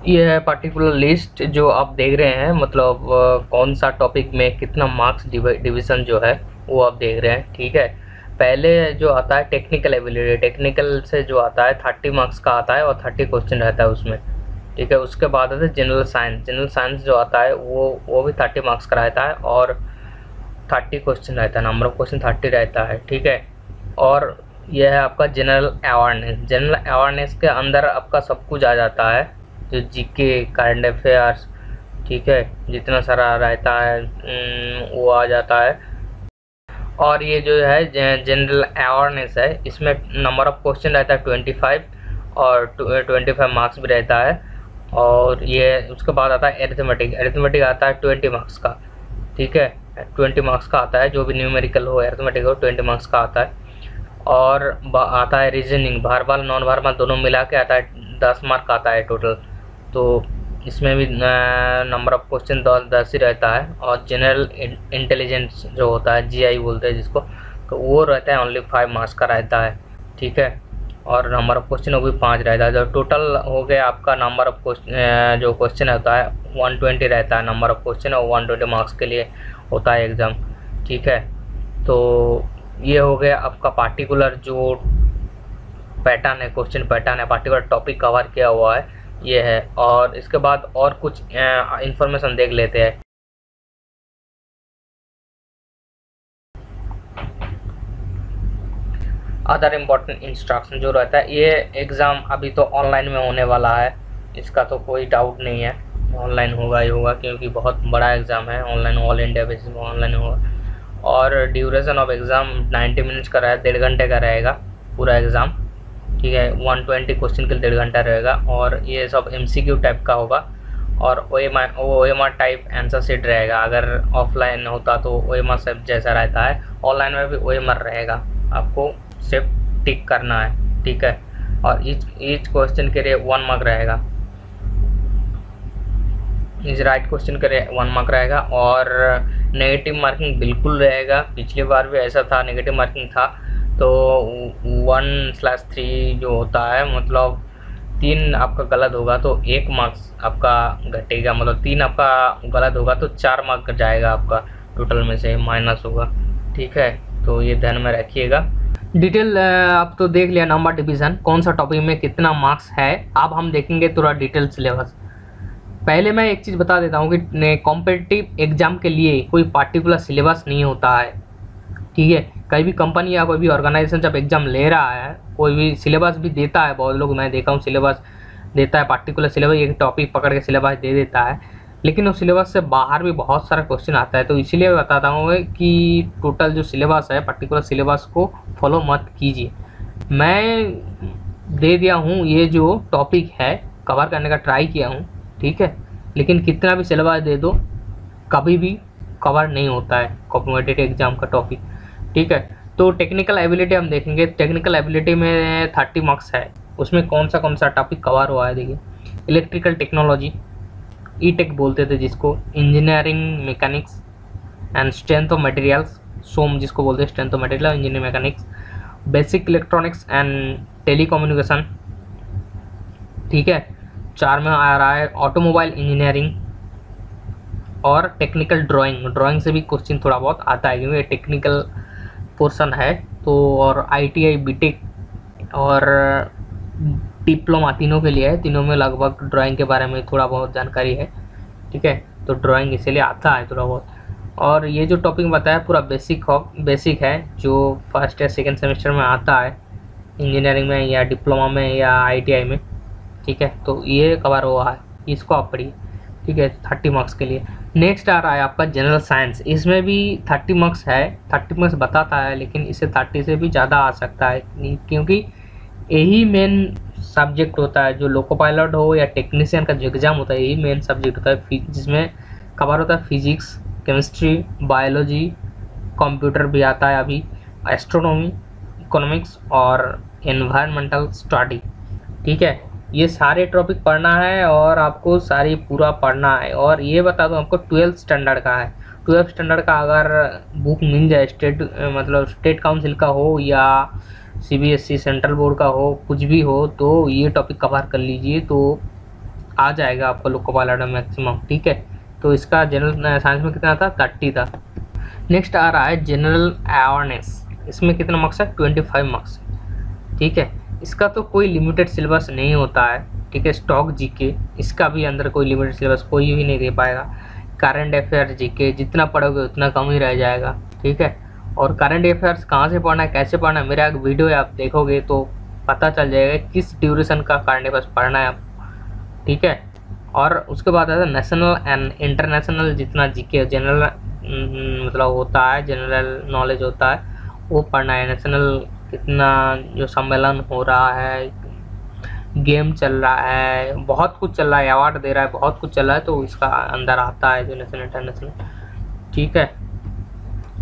ये है particular list जो आप देख रहे हैं, मतलब कौन सा टॉपिक में कितना मार्क्स डिवीज़न जो है वो आप देख रहे हैं। ठीक है, पहले जो आता है टेक्निकल एबिलिटी, टेक्निकल से जो आता है 30 मार्क्स का आता है और 30 क्वेश्चन रहता है उसमें। ठीक है, उसके बाद आता है जनरल साइंस। जनरल साइंस जो आता है वो भी 30 मार्क्स का रहता है और 30 क्वेश्चन रहता है, नंबर ऑफ क्वेश्चन 30 रहता है। ठीक है, और यह है आपका जनरल अवेयरनेस। जनरल अवेयरनेस के अंदर आपका सब कुछ आ जाता है, जो जीके, करंट अफेयर्स, ठीक है, जितना सारा रहता है वो आ जाता है। और ये जो है जनरल अवेयरनेस है, इसमें नंबर ऑफ क्वेश्चन रहता है 25 और 25 मार्क्स भी रहता है। और ये उसके बाद आता है एरिथमेटिक। एरिथमेटिक आता है 20 मार्क्स का। ठीक है, 20 मार्क्स का आता है, जो भी न्यूमेरिकल हो, एरिथमेटिक हो, 20 मार्क्स का आता है। और आता है रीजनिंग, वर्बल नॉन वर्बल दोनों मिला के आता है 10 मार्क आता है टोटल। तो इसमें भी नंबर ऑफ क्वेश्चन 10 ही रहता है। और जनरल इंटेलिजेंस जो होता है, जीआई बोलते हैं जिसको, तो वो रहता है ओनली 5 मार्क्स का रहता है। ठीक है, और नंबर ऑफ क्वेश्चन वो भी 5 रहता है। जो टोटल हो गया आपका नंबर ऑफ क्वेश्चन, जो क्वेश्चन होता है 120 रहता है नंबर ऑफ क्वेश्चन, और 120 मार्क्स के लिए होता है एग्ज़ाम। ठीक है, तो ये हो गया आपका पार्टिकुलर जो पैटर्न है, क्वेश्चन पैटर्न है, पार्टिकुलर टॉपिक कवर किया हुआ है, ये है। और इसके बाद और कुछ इंफॉर्मेशन देख लेते हैं। अदर इम्पोर्टेंट इंस्ट्रक्शन जो रहता है, ये एग्ज़ाम अभी तो ऑनलाइन में होने वाला है, इसका तो कोई डाउट नहीं है, ऑनलाइन होगा ही होगा, क्योंकि बहुत बड़ा एग्ज़ाम है, ऑनलाइन ऑल इंडिया बेसिस में ऑनलाइन होगा। और ड्यूरेशन ऑफ एग्ज़ाम 90 मिनट्स का रहेगा, 1.5 घंटे का रहेगा पूरा एग्ज़ाम। ठीक है, 120 क्वेश्चन के लिए 1.5 घंटा रहेगा। और ये सब MCQ टाइप का होगा, और OMR टाइप आंसर शीट रहेगा। अगर ऑफलाइन होता तो OMR सेट जैसा रहता है, ऑनलाइन में भी OMR रहेगा, आपको सिर्फ टिक करना है। ठीक है, और ईच क्वेश्चन के लिए 1 मार्क रहेगा, इस राइट क्वेश्चन के लिए 1 मार्क रहेगा। और नेगेटिव मार्किंग बिल्कुल रहेगा, पिछली बार भी ऐसा था, नेगेटिव मार्किंग था। तो 1/3 जो होता है, मतलब 3 आपका गलत होगा तो 1 मार्क्स आपका घटेगा, मतलब 3 आपका गलत होगा तो 4 मार्क जाएगा आपका, टोटल में से माइनस होगा। ठीक है, तो ये ध्यान में रखिएगा। डिटेल आप तो देख लिया, नंबर डिवीज़न कौन सा टॉपिक में कितना मार्क्स है। अब हम देखेंगे थोड़ा डिटेल सिलेबस। पहले मैं एक चीज़ बता देता हूँ कि कॉम्पिटिटिव एग्जाम के लिए कोई पार्टिकुलर सिलेबस नहीं होता है। ठीक है, कोई भी कंपनी या कोई भी ऑर्गेनाइजेशन जब एग्ज़ाम ले रहा है, कोई भी सिलेबस भी देता है, बहुत लोग मैं देखा हूँ सिलेबस देता है, पार्टिकुलर सिलेबस एक टॉपिक पकड़ के सिलेबस दे देता है, लेकिन उस सिलेबस से बाहर भी बहुत सारा क्वेश्चन आता है। तो इसीलिए बताता हूँ कि टोटल जो सिलेबस है, पर्टिकुलर सिलेबस को फॉलो मत कीजिए। मैं दे दिया हूँ, ये जो टॉपिक है कवर करने का ट्राई किया हूँ। ठीक है, लेकिन कितना भी सिलेबस दे दो कभी भी कवर नहीं होता है कॉम्पिटिटिव एग्जाम का टॉपिक। ठीक है, तो टेक्निकल एबिलिटी हम देखेंगे। टेक्निकल एबिलिटी में 30 मार्क्स है, उसमें कौन सा टॉपिक कवर हुआ है देखिए। इलेक्ट्रिकल टेक्नोलॉजी, ईटेक बोलते थे जिसको, engineering mechanics and strength of materials, SOM जिसको बोलते हैं, strength of material, engineering mechanics, basic electronics and telecommunication. ठीक है, 4 में आ रहा है ऑटोमोबाइल इंजीनियरिंग और टेक्निकल ड्राइंग। ड्राइंग से भी क्वेश्चन थोड़ा बहुत आता है, क्योंकि ये टेक्निकल पोर्शन है। तो और ITI, BTech और डिप्लोमा तीनों के लिए है, तीनों में लगभग ड्राइंग के बारे में थोड़ा बहुत जानकारी है। ठीक है, तो ड्राइंग इसीलिए आता है थोड़ा बहुत। और ये जो टॉपिक बताया पूरा बेसिक है, जो फर्स्ट या सेकेंड सेमेस्टर में आता है इंजीनियरिंग में या डिप्लोमा में या ITI में। ठीक है, तो ये कवर हुआ है, इसको आप पढ़िए। ठीक है, 30 मार्क्स के लिए। नेक्स्ट आ रहा है आपका जनरल साइंस। इसमें भी 30 मार्क्स है, 30 मार्क्स बताता है, लेकिन इससे 30 से भी ज़्यादा आ सकता है, क्योंकि यही मेन सब्जेक्ट होता है। जो लोको पायलट हो या टेक्नीशियन का जो एग्ज़ाम होता है, यही मेन सब्जेक्ट होता है, जिसमें कवर होता है फिजिक्स, केमिस्ट्री, बायोलॉजी, कंप्यूटर भी आता है अभी, एस्ट्रोनॉमी, इकोनॉमिक्स और एनवायरमेंटल स्टडी। ठीक है, ये सारे टॉपिक पढ़ना है और आपको सारी पूरा पढ़ना है। और ये बता दूं आपको 12th स्टैंडर्ड का है। 12th स्टैंडर्ड का अगर बुक मिल जाए, स्टेट काउंसिल का हो या CBSE सेंट्रल बोर्ड का हो, कुछ भी हो, तो ये टॉपिक कवर कर लीजिए, तो आ जाएगा आपका लोको पायलट में मैक्सिमम, ठीक है। तो इसका जनरल साइंस में कितना था, 30 था। नेक्स्ट आ रहा है जनरल अवेयरनेस, इसमें कितना मार्क्स है, 25 मार्क्स, ठीक है। इसका तो कोई लिमिटेड सिलेबस नहीं होता है, ठीक है। स्टॉक जीके, इसका भी अंदर कोई लिमिटेड सिलेबस कोई भी नहीं दे पाएगा। करंट अफेयर जीके जितना पढ़ोगे उतना कम ही रह जाएगा, ठीक है। और करंट अफेयर्स कहाँ से पढ़ना है, कैसे पढ़ना है, मेरा एक वीडियो आप देखोगे तो पता चल जाएगा किस ड्यूरेशन का करंट अफेयर्स पढ़ना है, ठीक है। और उसके बाद आता है नेशनल एंड इंटरनेशनल जितना जीके जनरल मतलब होता है, जनरल नॉलेज होता है, वो पढ़ना है। नेशनल कितना जो सम्मेलन हो रहा है, गेम चल रहा है, बहुत कुछ चल रहा है, अवार्ड दे रहा है, बहुत कुछ चल रहा है, तो इसका अंदर आता है जो नेशनल इंटरनेशनल, ठीक है।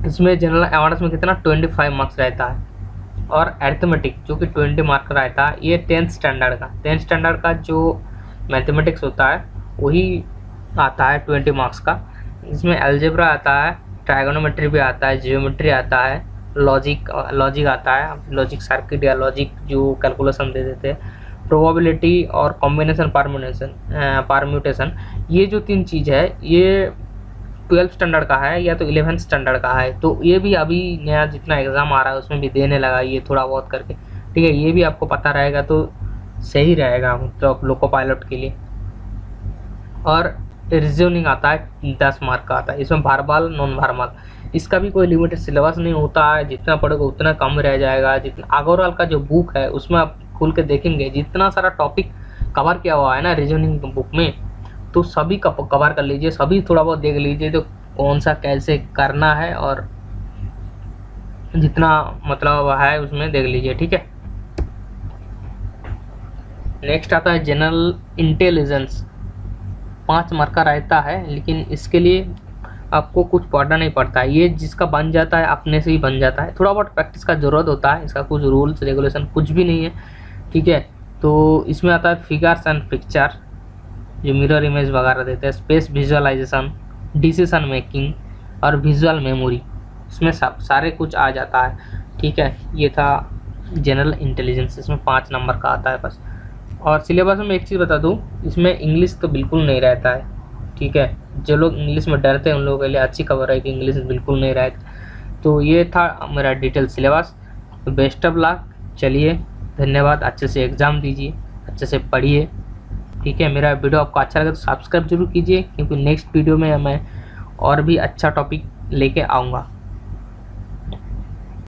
इसमें जनरल अवेयरनेस में कितना 25 मार्क्स रहता है। और अरिथमेटिक जो कि 20 मार्क का रहता है, ये 10th स्टैंडर्ड का जो मैथमेटिक्स होता है वही आता है 20 मार्क्स का। इसमें अलजेब्रा आता है, ट्राइगोनोमेट्री भी आता है, जियोमेट्री आता है, लॉजिक आता है, लॉजिक सर्किट या लॉजिक जो कैलकुलेशन दे देते हैं, प्रोबेबिलिटी और कॉम्बिनेशन परम्यूटेशन, ये जो 3 चीज़ है ये 12th स्टैंडर्ड का है या तो 11th स्टैंडर्ड का है। तो ये भी अभी नया जितना एग्ज़ाम आ रहा है उसमें भी देने लगा ये थोड़ा बहुत करके, ठीक है। ये भी आपको पता रहेगा तो सही रहेगा मतलब लोको पायलट के लिए। और रीजनिंग आता है 10 मार्क का आता है, इसमें भारमाल नॉन भारमाल, इसका भी कोई लिमिटेड सिलेबस नहीं होता है, जितना पढ़ोगे उतना कम रह जाएगा। जितना अग्रवाल का जो बुक है उसमें आप खोल के देखेंगे जितना सारा टॉपिक कवर किया हुआ है ना रीजनिंग बुक में, तो सभी का कवर कर लीजिए, सभी थोड़ा बहुत देख लीजिए तो कौन सा कैसे करना है और जितना मतलब है उसमें देख लीजिए, ठीक है। नेक्स्ट आता है जनरल इंटेलिजेंस, 5 मार्क का रहता है, लेकिन इसके लिए आपको कुछ पढ़ना नहीं पड़ता है, ये जिसका बन जाता है अपने से ही बन जाता है। थोड़ा बहुत प्रैक्टिस का ज़रूरत होता है, इसका कुछ रूल्स रेगुलेशन कुछ भी नहीं है, ठीक है। तो इसमें आता है फिगर्स एंड पिक्चर जो मिरर इमेज वगैरह देते हैं, स्पेस विजुअलाइजेशन, डिसीजन मेकिंग और विजुअल मेमोरी, इसमें सब सारे कुछ आ जाता है, ठीक है। ये था जनरल इंटेलिजेंस, इसमें 5 नंबर का आता है बस। और सिलेबस में एक चीज़ बता दूँ, इसमें इंग्लिश तो बिल्कुल नहीं रहता है, ठीक है। जो लोग इंग्लिश में डरते हैं उन लोगों के लिए अच्छी खबर है कि इंग्लिश बिल्कुल नहीं रहता। तो ये था मेरा डिटेल सिलेबस। तो बेस्ट ऑफ लक, चलिए धन्यवाद, अच्छे से एग्ज़ाम दीजिए, अच्छे से पढ़िए, ठीक है। मेरा वीडियो आपको अच्छा लगे तो सब्सक्राइब जरूर कीजिए, क्योंकि नेक्स्ट वीडियो में मैं और भी अच्छा टॉपिक लेके आऊँगा।